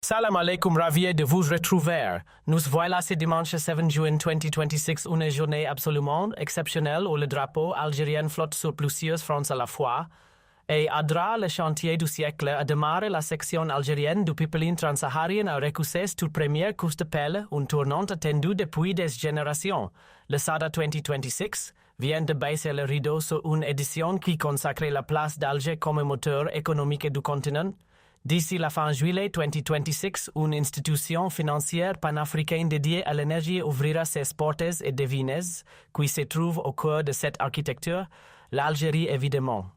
Salam alaikum, ravi de vous retrouver. Nous voilà ce dimanche 7 juin 2026, une journée absolument exceptionnelle où le drapeau algérien flotte sur plusieurs fronts à la fois. Et ADRA, le chantier du siècle, a démarré la section algérienne du pipeline transsaharien à recuser toute première course de pelle, un tournant attendu depuis des générations. Le SADA 2026 vient de baisser le rideau sur une édition qui consacrait la place d'Alger comme moteur économique du continent. D'ici la fin juillet 2026, une institution financière panafricaine dédiée à l'énergie ouvrira ses portes et devient, qui se trouve au cœur de cette architecture, l'Algérie évidemment.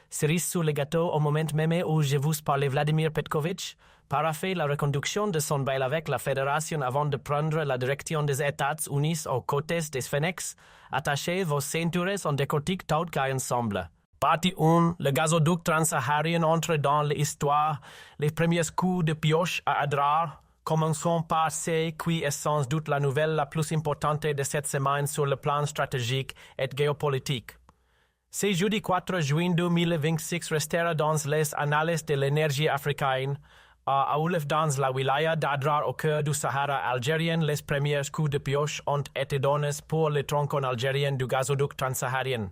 Cerise sur le gâteau au moment même où je vous parle, Vladimir Petkovic paraphait la reconduction de son bail avec la Fédération avant de prendre la direction des États-Unis aux côtés des Phoenix. Attachez vos ceintures, on décortique tout cas ensemble. Partie 1. Le gazoduc transsaharien entre dans l'histoire. Les premiers coups de pioche à Adrar. Commençons par ce qui est sans doute la nouvelle la plus importante de cette semaine sur le plan stratégique et géopolitique. Ce jeudi 4 juin 2026 restera dans les annales de l'énergie africaine. À Oulef dans la wilaya d'Adrar au cœur du Sahara algérien, les premiers coups de pioche ont été donnés pour le tronçon algérien du gazoduc transsaharien.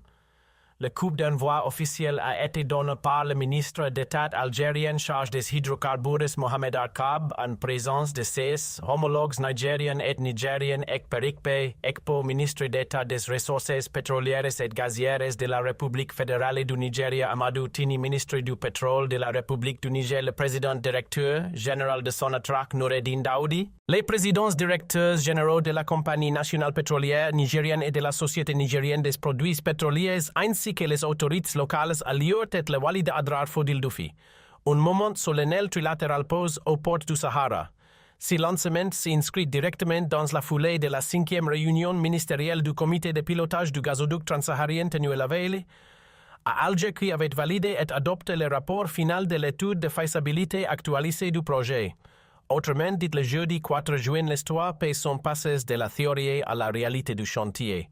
Le coup d'envoi officiel a été donné par le ministre d'État algérien chargé des hydrocarbures Mohamed Arkab en présence de ses homologues nigériens et nigériens Ekperikpe, Ekpo, ministre d'État des ressources pétrolières et gazières de la République fédérale du Nigeria Amadou Tini, ministre du pétrole de la République du Niger, le président directeur général de Sonatrach Noureddin Daoudi, les présidents directeurs généraux de la compagnie nationale pétrolière nigérienne et de la société nigérienne des produits pétroliers, ainsi que les autorités locales à Liot et le Wali de Adrar Fodil Doufi. Un moment solennel trilatéral pose aux portes du Sahara. Ce lancement s'inscrit directement dans la foulée de la 5e réunion ministérielle du comité de pilotage du gazoduc transsaharien tenue la veille à Alger, qui avait validé et adopté le rapport final de l'étude de faisabilité actualisée du projet. Autrement dit, le jeudi 4 juin, l'histoire paie son passage de la théorie à la réalité du chantier.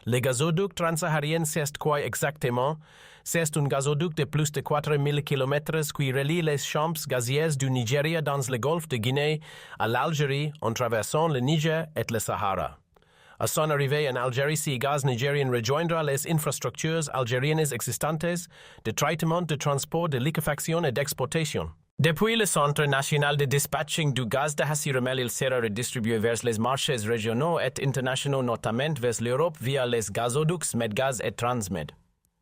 Le gazoduc transsaharien, c'est quoi exactement? C'est un gazoduc de plus de 4000 km qui relie les champs gaziers du Nigeria dans le golfe de Guinée à l'Algérie en traversant le Niger et le Sahara. À son arrivée en Algérie, ce gaz nigérien rejoindra les infrastructures algériennes existantes de traitement, de transport, de liquéfaction et d'exploitation. Depuis le Centre national de dispatching du gaz de Hassiremel, il sera redistribué vers les marchés régionaux et internationaux, notamment vers l'Europe via les gazoducs Medgaz et Transmed.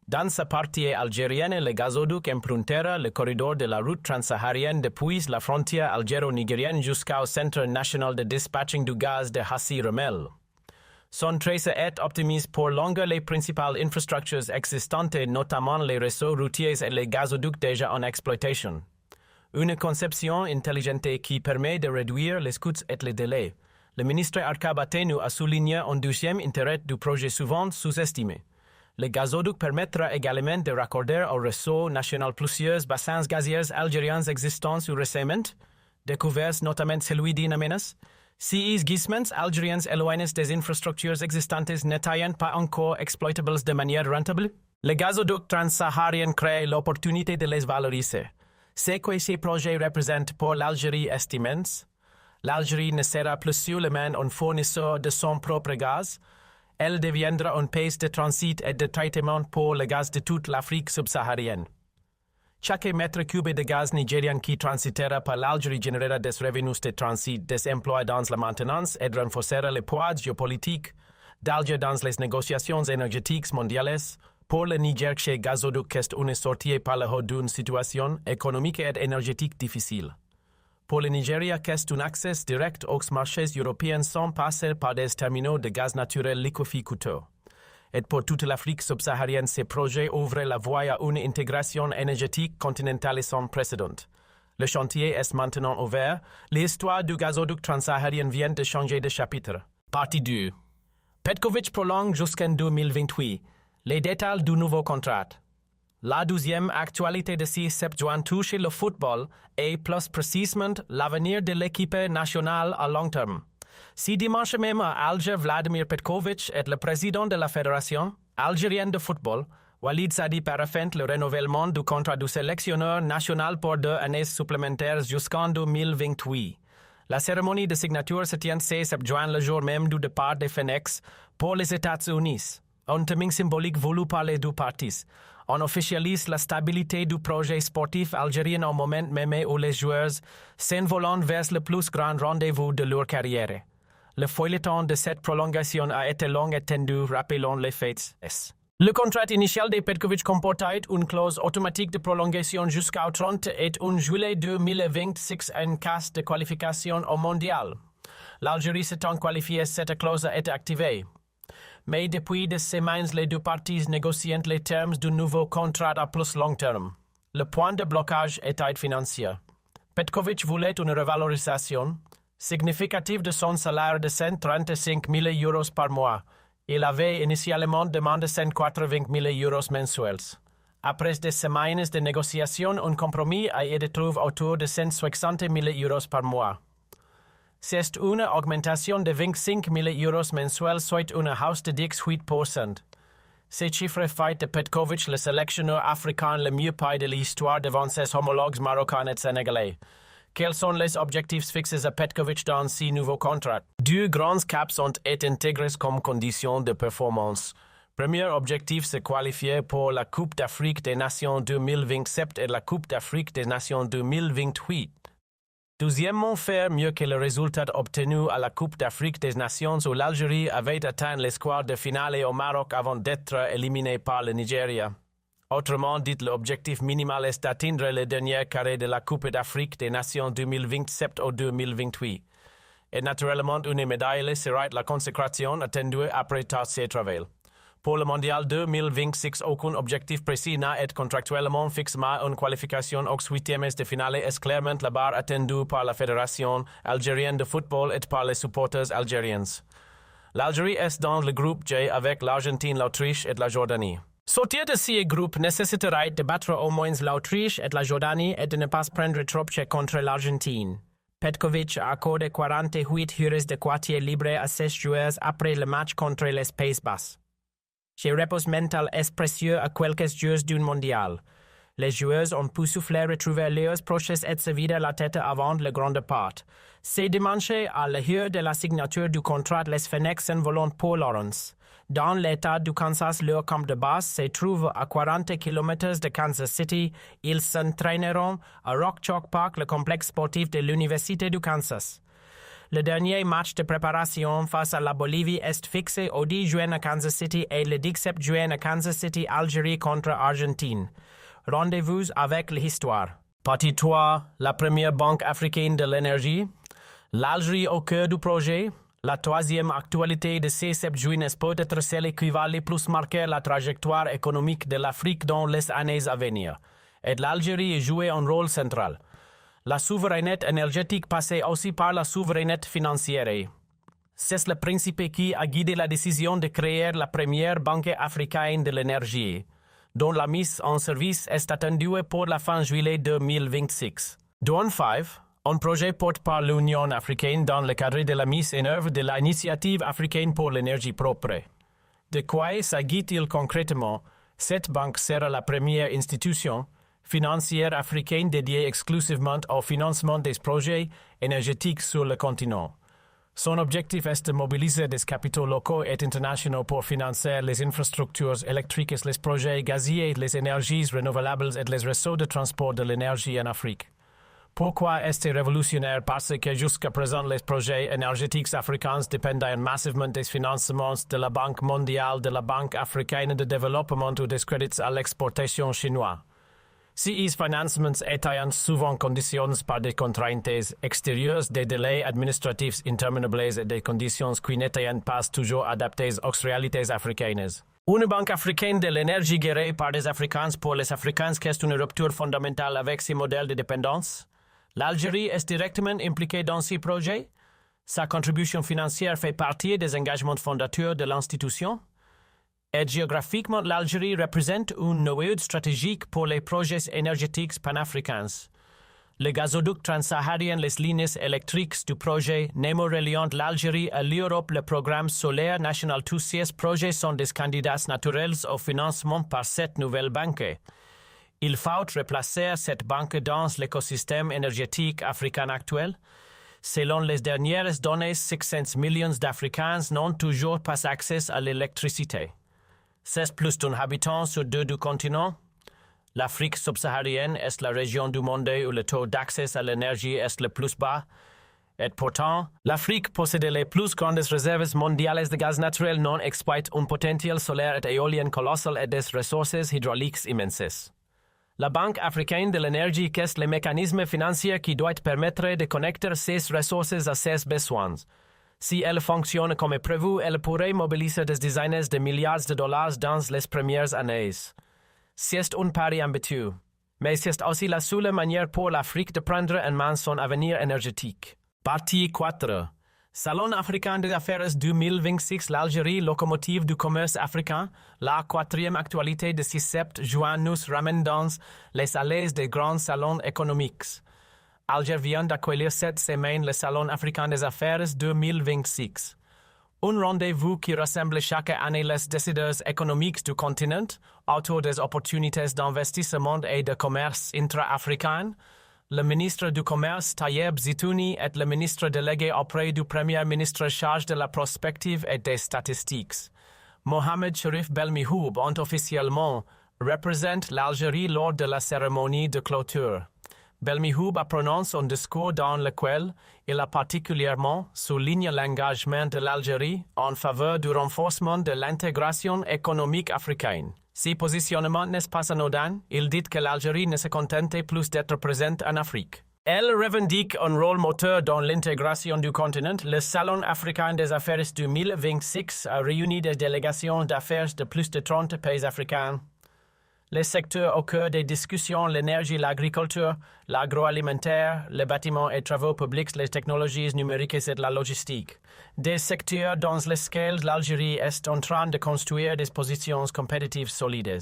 Dans sa partie algérienne, le gazoduc empruntera le corridor de la route transsaharienne depuis la frontière algéro-nigérienne jusqu'au Centre national de dispatching du gaz de Hassiremel. Son tracé est optimisé pour longer les principales infrastructures existantes, notamment les réseaux routiers et les gazoducs déjà en exploitation. Une conception intelligente qui permet de réduire les coûts et les délais. Le ministre Arkab Atenu a souligné un deuxième intérêt du projet souvent sous-estimé. Le gazoduc permettra également de raccorder au réseau national plusieurs bassins gaziers algériens existants ou récemment découverts, notamment celui d'Inamenas. Ces gisements algériens éloignés des infrastructures existantes n'étant pas encore exploitables de manière rentable. Le gazoduc transsaharien crée l'opportunité de les valoriser. Ce que ces projets représentent pour l'Algérie est immense. L'Algérie ne sera plus seulement un fournisseur de son propre gaz. Elle deviendra un pays de transit et de traitement pour le gaz de toute l'Afrique subsaharienne. Chaque mètre cube de gaz nigérien qui transitera par l'Algérie générera des revenus de transit, des emplois dans la maintenance et renforcera le poids géopolitique d'Alger dans les négociations énergétiques mondiales. Pour le Niger, chez gazoduc est une sortie par le haut d'une situation économique et énergétique difficile. Pour le Nigeria, est un accès direct aux marchés européens sans passer par des terminaux de gaz naturel liquéfié coûteux. Et pour toute l'Afrique subsaharienne, ces projets ouvrent la voie à une intégration énergétique continentale sans précédent. Le chantier est maintenant ouvert. L'histoire du gazoduc transsaharien vient de changer de chapitre. Partie 2. Petkovic prolonge jusqu'en 2028. Les détails du nouveau contrat. La deuxième actualité de ce 7 juin touche le football et plus précisément l'avenir de l'équipe nationale à long terme. Ce dimanche même à Alger, Vladimir Petkovic est le président de la Fédération algérienne de football, Walid Sadi parafent le renouvellement du contrat du sélectionneur national pour 2 années supplémentaires jusqu'en 2028. La cérémonie de signature se tient 16 juin, le jour même du départ des Phoenix pour les États-Unis. Un timing symbolique voulu par les deux parties. On officialise la stabilité du projet sportif algérien au moment même où les joueurs s'envolent vers le plus grand rendez-vous de leur carrière. Le feuilleton de cette prolongation a été long et tendu, rappelons les faits. Le contrat initial de Petkovic comportait une clause automatique de prolongation jusqu'au 31 juillet 2026 en cas de qualification au mondial. L'Algérie s'étant qualifiée, cette clause a été activée. Mais depuis des semaines, les deux parties négocient les termes du nouveau contrat à plus long terme. Le point de blocage était financier. Petkovic voulait une revalorisation significative de son salaire de 135 000 euros par mois. Il avait initialement demandé 180 000 euros mensuels. Après des semaines de négociations, un compromis a été trouvé autour de 160 000 euros par mois. C'est une augmentation de 25 000 euros mensuels, soit une hausse de 18%. Ces chiffres font de Petkovic le sélectionneur africain le mieux payé de l'histoire devant ses homologues marocains et sénégalais. Quels sont les objectifs fixés à Petkovic dans ces nouveaux contrats? Deux grands caps sont intégrés comme condition de performance. Premier objectif, se qualifier pour la Coupe d'Afrique des Nations 2027 et la Coupe d'Afrique des Nations 2028. Deuxièmement, faire mieux que le résultat obtenu à la Coupe d'Afrique des Nations où l'Algérie avait atteint les quarts de finale au Maroc avant d'être éliminée par le Nigeria. Autrement dit, l'objectif minimal est d'atteindre le dernier carré de la Coupe d'Afrique des Nations 2027 ou 2028. Et naturellement, une médaille sera la consécration attendue après tous ces travaux. Pour le mondial 2026, aucun objectif précis n'a été contractuellement fixé, mais une qualification aux huitièmes de finale est clairement la barre attendue par la Fédération algérienne de football et par les supporters algériens. L'Algérie est dans le groupe J avec l'Argentine, l'Autriche et la Jordanie. Sortir de ce groupe nécessiterait de battre au moins l'Autriche et la Jordanie et de ne pas prendre trop cher contre l'Argentine. Petkovic a accordé 48 heures de quartier libre à ses joueurs après le match contre les Pays-Bas. Ce repos mental est précieux à quelques jours d'un mondial. Les joueurs ont pu souffler, retrouver leurs proches et se vider la tête avant le grand départ. C'est dimanche, à l'heure de la signature du contrat, les Phoenix s'envolent pour Lawrence. Dans l'état du Kansas, leur camp de base se trouve à 40 km de Kansas City. Ils s'entraîneront à Rock Chalk Park, le complexe sportif de l'Université du Kansas. Le dernier match de préparation face à la Bolivie est fixé au 10 juin à Kansas City et le 17 juin à Kansas City, Algérie contre Argentine. Rendez-vous avec l'histoire. Partie 3, la première banque africaine de l'énergie. L'Algérie au cœur du projet. La troisième actualité de ces 7 juin peut être celle qui va le plus marquer la trajectoire économique de l'Afrique dans les années à venir. Et l'Algérie y joue un rôle central. La souveraineté énergétique passe aussi par la souveraineté financière. C'est le principe qui a guidé la décision de créer la première banque africaine de l'énergie, dont la mise en service est attendue pour la fin juillet 2026. Dawn 5, un projet porté par l'Union africaine dans le cadre de la mise en œuvre de l'initiative africaine pour l'énergie propre. De quoi s'agit-il concrètement? Cette banque sera la première institution financière africaine dédiée exclusivement au financement des projets énergétiques sur le continent. Son objectif est de mobiliser des capitaux locaux et internationaux pour financer les infrastructures électriques, les projets gaziers, les énergies renouvelables et les réseaux de transport de l'énergie en Afrique. Pourquoi est-ce révolutionnaire? Parce que jusqu'à présent, les projets énergétiques africains dépendaient massivement des financements de la Banque mondiale, de la Banque africaine de développement ou des crédits à l'exportation chinois. Ces financements étaient souvent conditionnés par des contraintes extérieures, des délais administratifs interminables et des conditions qui n'étaient pas toujours adaptées aux réalités africaines. Une banque africaine de l'énergie gérée par des Africains pour les Africains est une rupture fondamentale avec ces modèles de dépendance. L'Algérie est directement impliquée dans ces projets. Sa contribution financière fait partie des engagements fondateurs de l'institution. Et géographiquement, l'Algérie représente une noyau stratégique pour les projets énergétiques panafricains. Le gazoduc transsaharien, les lignes électriques du projet Nemo reliant l'Algérie à l'Europe, le programme solaire national. Tous ces projets sont des candidats naturels au financement par cette nouvelle banque. Il faut replacer cette banque dans l'écosystème énergétique africain actuel. Selon les dernières données, 600 millions d'Africains n'ont toujours pas accès à l'électricité. C'est plus d'un habitant sur deux du continent. L'Afrique subsaharienne est la région du monde où le taux d'accès à l'énergie est le plus bas. Et pourtant, l'Afrique possède les plus grandes réserves mondiales de gaz naturel non exploité, un potentiel solaire et éolien colossal et des ressources hydrauliques immenses. La Banque africaine de l'énergie est le mécanisme financier qui doit permettre de connecter ces ressources à ses besoins. Si elle fonctionne comme prévu, elle pourrait mobiliser des dizaines de milliards de dollars dans les premières années. C'est un pari ambitieux, mais c'est aussi la seule manière pour l'Afrique de prendre en main son avenir énergétique. Partie 4. Salon africain des affaires 2026. L'Algérie, locomotive du commerce africain. La quatrième actualité de 6 juin nous ramène dans les allées des grands salons économiques. Alger vient d'accueillir cette semaine le Salon africain des affaires 2026. Un rendez-vous qui rassemble chaque année les décideurs économiques du continent autour des opportunités d'investissement et de commerce intra-africain. Le ministre du Commerce, Tayeb Zitouni, est le ministre délégué auprès du Premier ministre chargé de la prospective et des statistiques. Mohamed Cherif Belmihoub ont officiellement représenté l'Algérie lors de la cérémonie de clôture. Belmihoub a prononcé un discours dans lequel il a particulièrement souligné l'engagement de l'Algérie en faveur du renforcement de l'intégration économique africaine. Si positionnement n'est pas anodin, il dit que l'Algérie ne se contente plus d'être présente en Afrique. Elle revendique un rôle moteur dans l'intégration du continent. Le Salon africain des affaires 2026 a réuni des délégations d'affaires de plus de 30 pays africains. Les secteurs au cœur des discussions, l'énergie, l'agriculture, l'agroalimentaire, les bâtiments et travaux publics, les technologies numériques et la logistique. Des secteurs dans lesquels l'Algérie est en train de construire des positions compétitives solides.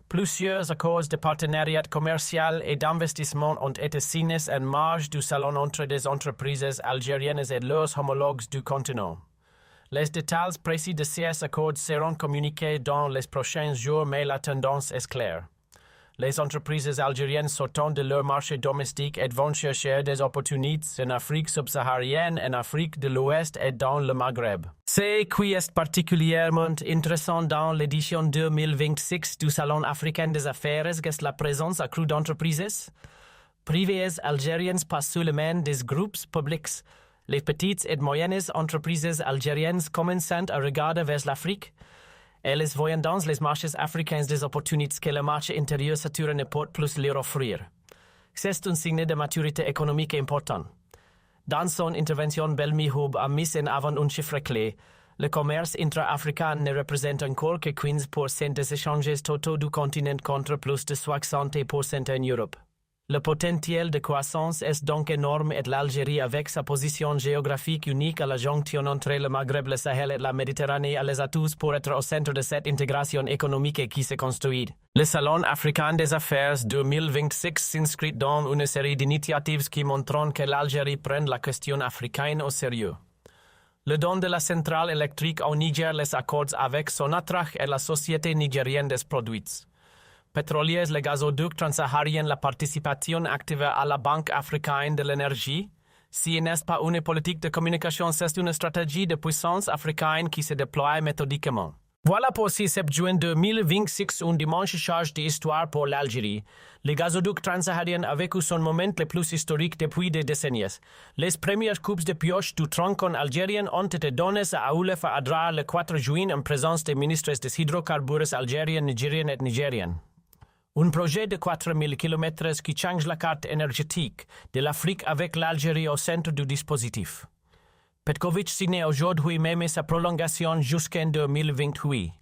Plusieurs accords de partenariat commercial et d'investissement ont été signés en marge du salon entre des entreprises algériennes et leurs homologues du continent. Les détails précis de ces accords seront communiqués dans les prochains jours, mais la tendance est claire. Les entreprises algériennes sortant de leur marché domestique et vont chercher des opportunités en Afrique subsaharienne, en Afrique de l'Ouest et dans le Maghreb. Ce qui est particulièrement intéressant dans l'édition 2026 du Salon africain des affaires est la présence accrue d'entreprises privées algériennes, pas seulement des groupes publics. Les petites et moyennes entreprises algériennes commencent à regarder vers l'Afrique. Elles voient dans les marchés africains des opportunités que le marché intérieur saturé ne peut plus leur offrir. C'est un signe de maturité économique important. Dans son intervention, Belmihoub a mis en avant un chiffre clé. Le commerce intra-africain ne représente encore que 15% des échanges totaux du continent contre plus de 60% en Europe. Le potentiel de croissance est donc énorme et l'Algérie, avec sa position géographique unique à la jonction entre le Maghreb, le Sahel et la Méditerranée, a les atouts pour être au centre de cette intégration économique qui se construit. Le Salon africain des affaires 2026 s'inscrit dans une série d'initiatives qui montrent que l'Algérie prend la question africaine au sérieux. Le don de la centrale électrique au Niger, les accords avec Sonatrach et la société nigérienne des produits pétroliers, le gazoduc transsaharien, la participation active à la Banque africaine de l'énergie. Si n'est pas une politique de communication, c'est une stratégie de puissance africaine qui se déploie méthodiquement. Voilà pour 6 juin 2026, un dimanche chargé d'histoire pour l'Algérie. Le gazoduc transsaharien a vécu son moment le plus historique depuis des décennies. Les premières coupes de pioche du tronçon algérien ont été données à Oulef Adrar le 4 juin en présence des ministres des hydrocarbures algériens, nigériens et nigériens. Un projet de 4000 km qui change la carte énergétique de l'Afrique avec l'Algérie au centre du dispositif. Petkovic signe aujourd'hui même sa prolongation jusqu'en 2028.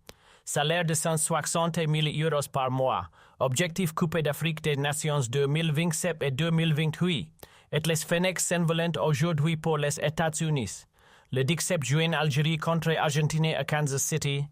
Salaire de 160 000 euros par mois. Objectif Coupe d'Afrique des Nations 2027 et 2028. Et les Phoenix s'envolent aujourd'hui pour les États-Unis. Le 17 juin, Algérie contre Argentine à Kansas City.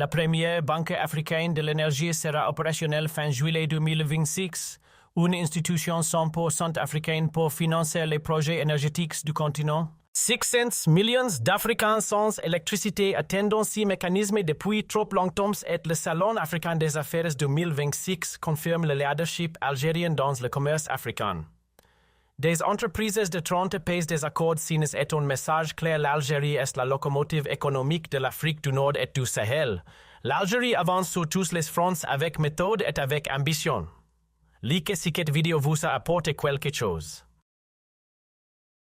La première banque africaine de l'énergie sera opérationnelle fin juillet 2026. une institution 100% africaine pour financer les projets énergétiques du continent. 600 millions d'Africains sans électricité attendant ces mécanismes depuis trop longtemps et le Salon africain des affaires 2026 confirme le leadership algérien dans le commerce africain. Des entreprises de 30 pays des accords signés est un message clair: l'Algérie est la locomotive économique de l'Afrique du Nord et du Sahel. L'Algérie avance sur tous les fronts avec méthode et avec ambition. Likez si cette vidéo vous a apporté quelque chose.